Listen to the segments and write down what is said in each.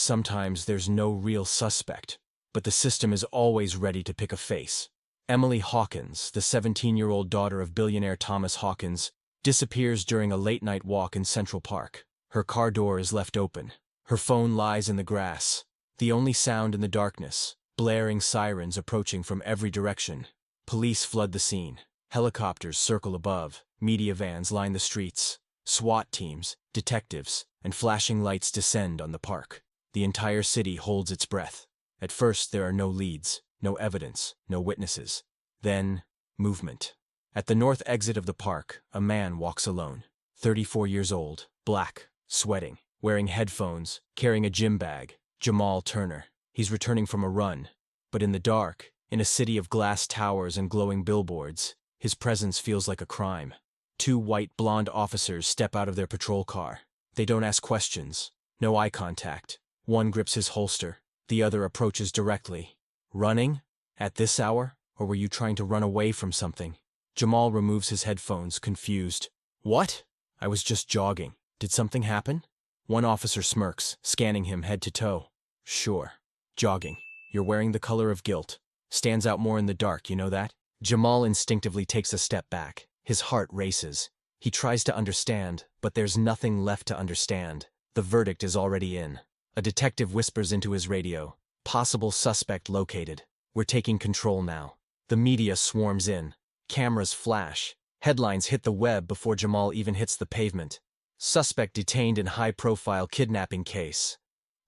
sometimes there's no real suspect, but the system is always ready to pick a face. Emily Hawkins, the 17-year-old daughter of billionaire Thomas Hawkins, disappears during a late-night walk in Central Park. Her car door is left open. Her phone lies in the grass. The only sound in the darkness, blaring sirens approaching from every direction. Police flood the scene. Helicopters circle above. Media vans line the streets. SWAT teams, detectives, and flashing lights descend on the park. The entire city holds its breath. At first, there are no leads, no evidence, no witnesses. Then, movement. At the north exit of the park, a man walks alone. 34 years old, black, sweating, wearing headphones, carrying a gym bag. Jamal Turner. He's returning from a run. But in the dark, in a city of glass towers and glowing billboards, his presence feels like a crime. Two white, blonde officers step out of their patrol car. They don't ask questions. No eye contact. One grips his holster. The other approaches directly. Running? At this hour? Or were you trying to run away from something? Jamal removes his headphones, confused. What? I was just jogging. Did something happen? One officer smirks, scanning him head to toe. Sure. Jogging. You're wearing the color of guilt. Stands out more in the dark, you know that? Jamal instinctively takes a step back. His heart races. He tries to understand, but there's nothing left to understand. The verdict is already in. A detective whispers into his radio. Possible suspect located. We're taking control now. The media swarms in. Cameras flash. Headlines hit the web before Jamal even hits the pavement. Suspect detained in high-profile kidnapping case.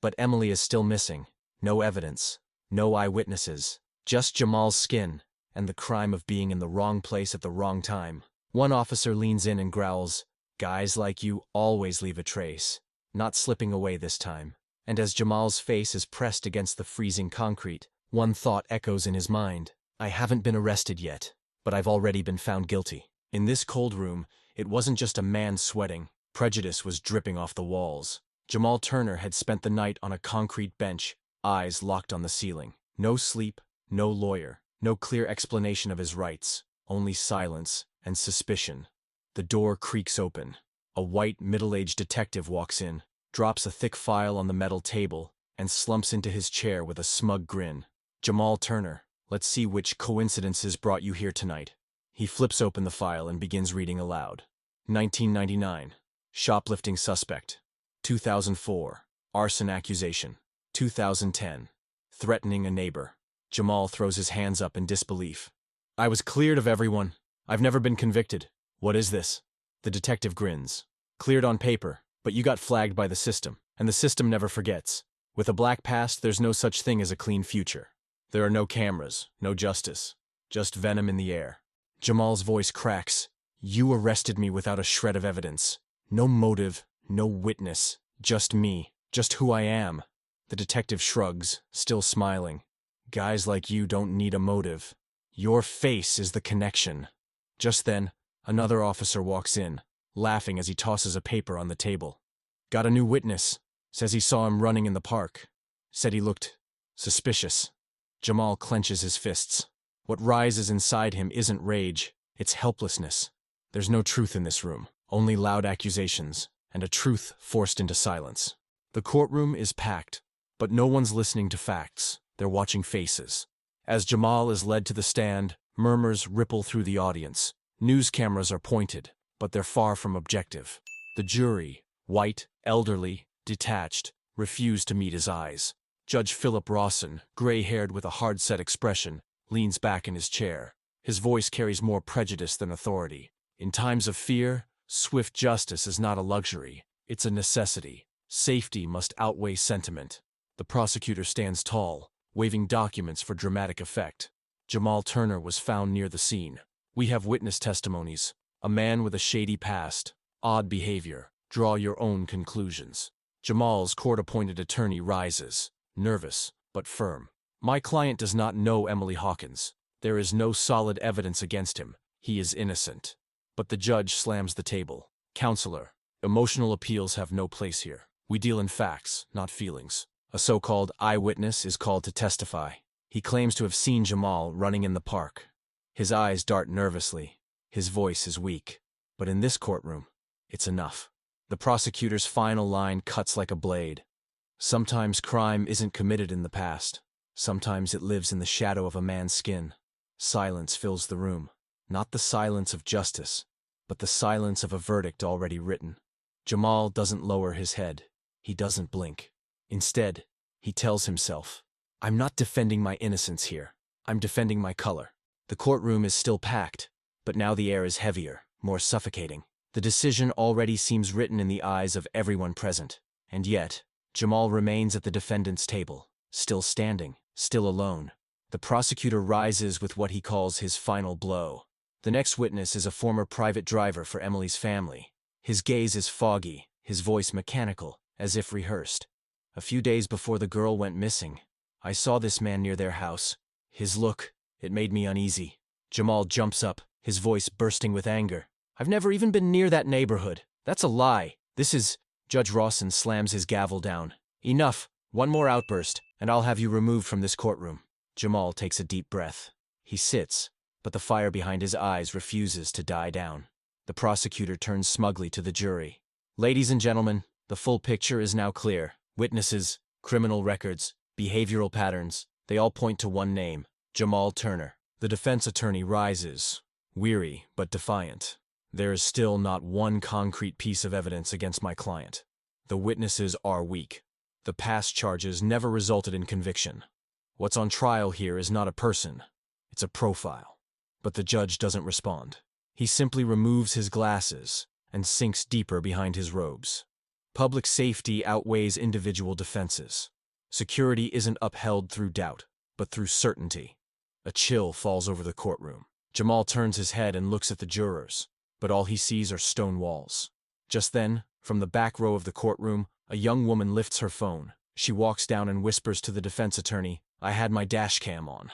But Emily is still missing. No evidence. No eyewitnesses. Just Jamal's skin, and the crime of being in the wrong place at the wrong time. One officer leans in and growls, "Guys like you always leave a trace." Not slipping away this time. And as Jamal's face is pressed against the freezing concrete, one thought echoes in his mind. I haven't been arrested yet, but I've already been found guilty. In this cold room, it wasn't just a man sweating. Prejudice was dripping off the walls. Jamal Turner had spent the night on a concrete bench, eyes locked on the ceiling. No sleep, no lawyer, no clear explanation of his rights, only silence and suspicion. The door creaks open. A white, middle-aged detective walks in, drops a thick file on the metal table, and slumps into his chair with a smug grin. Jamal Turner, let's see which coincidences brought you here tonight. He flips open the file and begins reading aloud. 1999. Shoplifting suspect. 2004. Arson accusation. 2010. Threatening a neighbor. Jamal throws his hands up in disbelief. I was cleared of everyone. I've never been convicted. What is this? The detective grins. Cleared on paper, but you got flagged by the system, and the system never forgets. With a black past, there's no such thing as a clean future. There are no cameras, no justice, just venom in the air. Jamal's voice cracks. You arrested me without a shred of evidence. No motive, no witness, just me, just who I am. The detective shrugs, still smiling. Guys like you don't need a motive. Your face is the connection. Just then, another officer walks in, laughing as he tosses a paper on the table. Got a new witness. Says he saw him running in the park. Said he looked suspicious. Jamal clenches his fists. What rises inside him isn't rage, it's helplessness. There's no truth in this room, only loud accusations, and a truth forced into silence. The courtroom is packed, but no one's listening to facts. They're watching faces. As Jamal is led to the stand, murmurs ripple through the audience. News cameras are pointed, but they're far from objective. The jury, white, elderly, detached, refuse to meet his eyes. Judge Philip Rawson, gray-haired with a hard-set expression, leans back in his chair. His voice carries more prejudice than authority. In times of fear, swift justice is not a luxury. It's a necessity. Safety must outweigh sentiment. The prosecutor stands tall, waving documents for dramatic effect. Jamal Turner was found near the scene. We have witness testimonies. A man with a shady past, odd behavior. Draw your own conclusions. Jamal's court-appointed attorney rises, nervous, but firm. My client does not know Emily Hawkins. There is no solid evidence against him. He is innocent. But the judge slams the table. Counselor, emotional appeals have no place here. We deal in facts, not feelings. A so-called eyewitness is called to testify. He claims to have seen Jamal running in the park. His eyes dart nervously. His voice is weak. But in this courtroom, it's enough. The prosecutor's final line cuts like a blade. Sometimes crime isn't committed in the past. Sometimes it lives in the shadow of a man's skin. Silence fills the room. Not the silence of justice, but the silence of a verdict already written. Jamal doesn't lower his head. He doesn't blink. Instead, he tells himself, "I'm not defending my innocence here. I'm defending my color." The courtroom is still packed, but now the air is heavier, more suffocating. The decision already seems written in the eyes of everyone present. And yet, Jamal remains at the defendant's table, still standing, still alone. The prosecutor rises with what he calls his final blow. The next witness is a former private driver for Emily's family. His gaze is foggy, his voice mechanical, as if rehearsed. "A few days before the girl went missing, I saw this man near their house. His look, it made me uneasy." Jamal jumps up, his voice bursting with anger. "I've never even been near that neighborhood. That's a lie. This is—" Judge Rawson slams his gavel down. "Enough. One more outburst, and I'll have you removed from this courtroom." Jamal takes a deep breath. He sits, but the fire behind his eyes refuses to die down. The prosecutor turns smugly to the jury. "Ladies and gentlemen, the full picture is now clear. Witnesses, criminal records, behavioral patterns, they all point to one name, Jamal Turner." The defense attorney rises, weary but defiant. "There is still not one concrete piece of evidence against my client. The witnesses are weak. The past charges never resulted in conviction. What's on trial here is not a person, it's a profile." But the judge doesn't respond. He simply removes his glasses and sinks deeper behind his robes. Public safety outweighs individual defenses. Security isn't upheld through doubt, but through certainty. A chill falls over the courtroom. Jamal turns his head and looks at the jurors, but all he sees are stone walls. Just then, from the back row of the courtroom, a young woman lifts her phone. She walks down and whispers to the defense attorney, "I had my Dashcam on.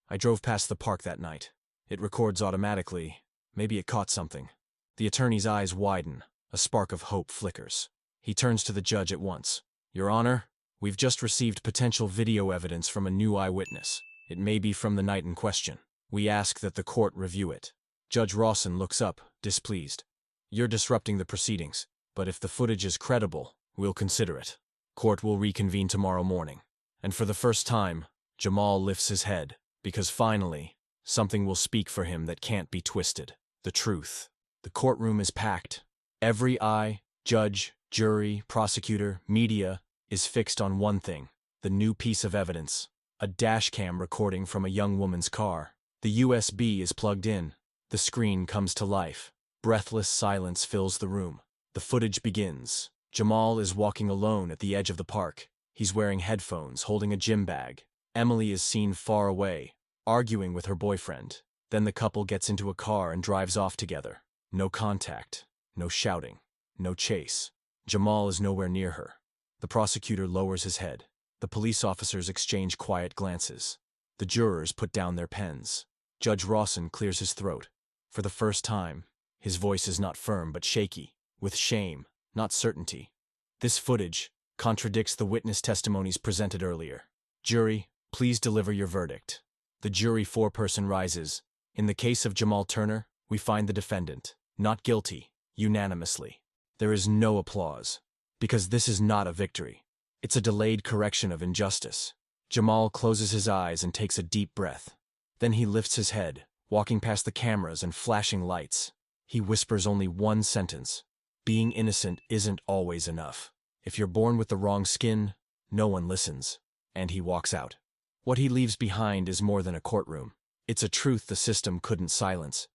I drove past the park that night. It records automatically. Maybe it caught something." The attorney's eyes widen. A spark of hope flickers. He turns to the judge at once. "Your Honor, we've just received potential video evidence from a new eyewitness. It may be from the night in question. We ask that the court review it." Judge Rawson looks up, displeased. "You're disrupting the proceedings, but if the footage is credible, we'll consider it. Court will reconvene tomorrow morning." And for the first time, Jamal lifts his head, because finally, something will speak for him that can't be twisted. The truth. The courtroom is packed. Every eye, judge, jury, prosecutor, media, is fixed on one thing, the new piece of evidence. A dashcam recording from a young woman's car. The USB is plugged in. The screen comes to life. Breathless silence fills the room. The footage begins. Jamal is walking alone at the edge of the park. He's wearing headphones, holding a gym bag. Emily is seen far away, arguing with her boyfriend. Then the couple gets into a car and drives off together. No contact, no shouting, no chase. Jamal is nowhere near her. The prosecutor lowers his head. The police officers exchange quiet glances. The jurors put down their pens. Judge Rawson clears his throat. For the first time, his voice is not firm but shaky, with shame, not certainty. This footage contradicts the witness testimonies presented earlier. "Jury, please deliver your verdict." The jury four-person rises. "In the case of Jamal Turner, we find the defendant not guilty, unanimously." There is no applause, because this is not a victory. It's a delayed correction of injustice. Jamal closes his eyes and takes a deep breath. Then he lifts his head, walking past the cameras and flashing lights. He whispers only one sentence. "Being innocent isn't always enough. If you're born with the wrong skin, no one listens." And he walks out. What he leaves behind is more than a courtroom. It's a truth the system couldn't silence.